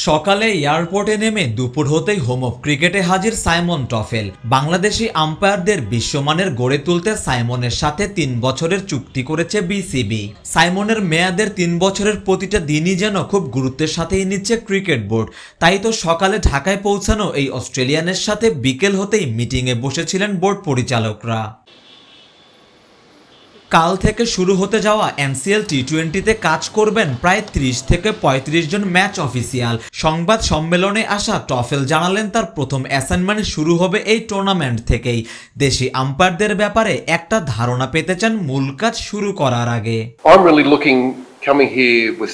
সকালে এয়ারপোর্টে নেমে দুপুর হতেই হোম অফ ক্রিকেটে হাজির সাইমন টফেল। বাংলাদেশি আম্পায়ারদের বিশ্বমানের গড়ে তুলতে সাইমনের সাথে ৩ বছরের চুক্তি করেছে বিসিবি। সাইমনের মেয়াদের ৩ বছরের প্রতিটা দিনই যেন খুব গুরুত্বের সাথেই নিচ্ছে ক্রিকেট বোর্ড। তাই তো সকালে ঢাকায় পৌঁছানো এই অস্ট্রেলিয়ানের সাথে বিকেল হতেই মিটিংয়ে বসেছিলেন বোর্ড পরিচালকরা। কাল থেকে শুরু হতে যাওয়া এনসিএল টি-20তে কাজ করবেন প্রায় ৩০ থেকে ৩৫ জন ম্যাচ অফিসিয়াল। সংবাদ সম্মেলনে আসা টফেল জানালেন তার প্রথম অ্যাসাইনমেন্ট শুরু হবে এই টুর্নামেন্ট থেকেই। দেশি আম্পায়ারদের ব্যাপারে একটা ধারণা পেতে চান মূল কাজ শুরু করার আগে। I'm really looking coming here with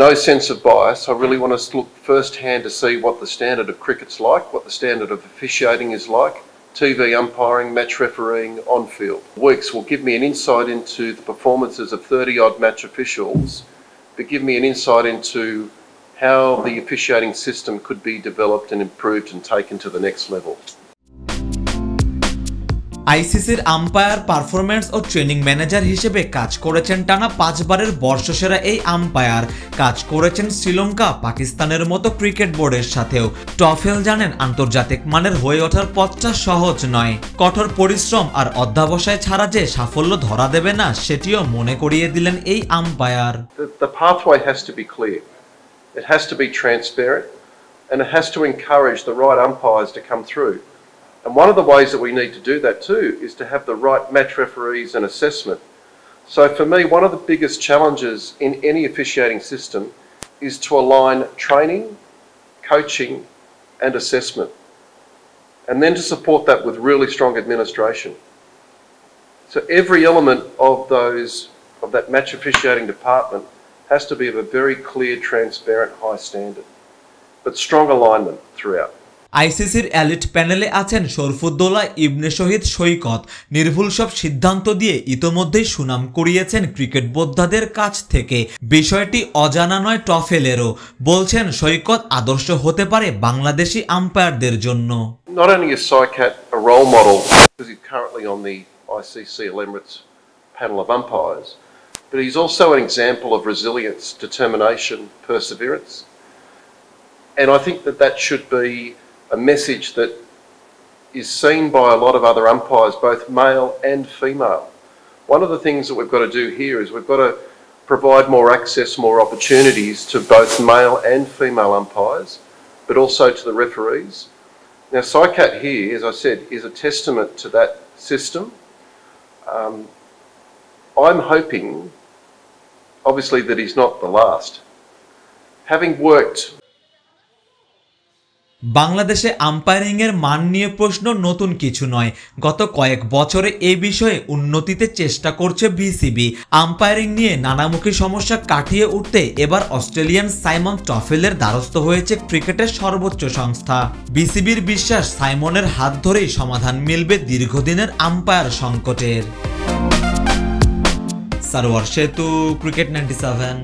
no sense of bias. I really want to look firsthand to see what the standard of cricket's like, what the standard of officiating is like. TV umpiring, match refereeing, on-field. Weeks will give me an insight into the performances of 30-odd match officials, but give me an insight into how the officiating system could be developed and improved and taken to the next level. আইসিসির umpire performance ও training manager হিসেবে কাজ করেছেন টানা 5 বারের বর্ষসেরা এই umpire. কাজ করেছেন শ্রীলঙ্কা, পাকিস্তানের মতো ক্রিকেট বোর্ডের সাথেও। টফেল জানেন আন্তর্জাতিক মানের হয়ে ওঠার পথটা সহজ নয়। কঠোর পরিশ্রম আর অধ্যবসায় ছাড়া যে সাফল্য ধরা দেবে না সেটিও মনে করিয়ে দিলেন এই umpire. The pathway has to be clear. It has to be transparent and it has to encourage the right umpires to come through. And one of the ways that we need to do that too is to have the right match referees and assessment. So for me, one of the biggest challenges in any officiating system is to align training, coaching and assessment. And then to support that with really strong administration. So every element of that match officiating department has to be of a very clear, transparent, high standard. But strong alignment throughout. আইসিসির elite প্যানেলে আছেন শরফুদ্দৌলা ইবনে শহীদ সৈকত। নির্ভুল সব সিদ্ধান্ত দিয়ে ইতোমধ্যেই সুনাম কুড়িয়েছেন cricket বোদ্ধাদের কাছ থেকে। বিষয়টি অজানা নয় টফেলেরও। বলছেন সৈকত আদর্শ হতে পারে বাংলাদেশি আম্পায়ারদের জন্য। Not only is Saikat a role model because he's currently on the ICC Emirates panel of umpires, but he's also an example of resilience, determination, perseverance. And I think that should be a message that is seen by a lot of other umpires, both male and female. One of the things that we've got to do here is we've got to provide more access, more opportunities to both male and female umpires, but also to the referees. Now, Saikat here, as I said, is a testament to that system. I'm hoping, obviously, that he's not the last. Having worked বাংলাদেশে umpiring এর মান নিয়ে প্রশ্ন নতুন কিছু নয়। গত কয়েক বছরে এই বিষয়ে উন্নতিতে চেষ্টা করছে বিসিবি। আম্পায়ারিং নিয়ে নানামুখী সমস্যা কাটিয়ে উঠতে এবার অস্ট্রেলিয়ান সাইমন টফেলের দ্বারস্থ হয়েছে ক্রিকেটের সর্বোচ্চ সংস্থা। বিসিবির বিশ্বাস সাইমনের হাত ধরেই সমাধান মিলবে দীর্ঘদিনের আম্পায়ার সংকটের। সারোয়ার সেতু, ক্রিকেট 97।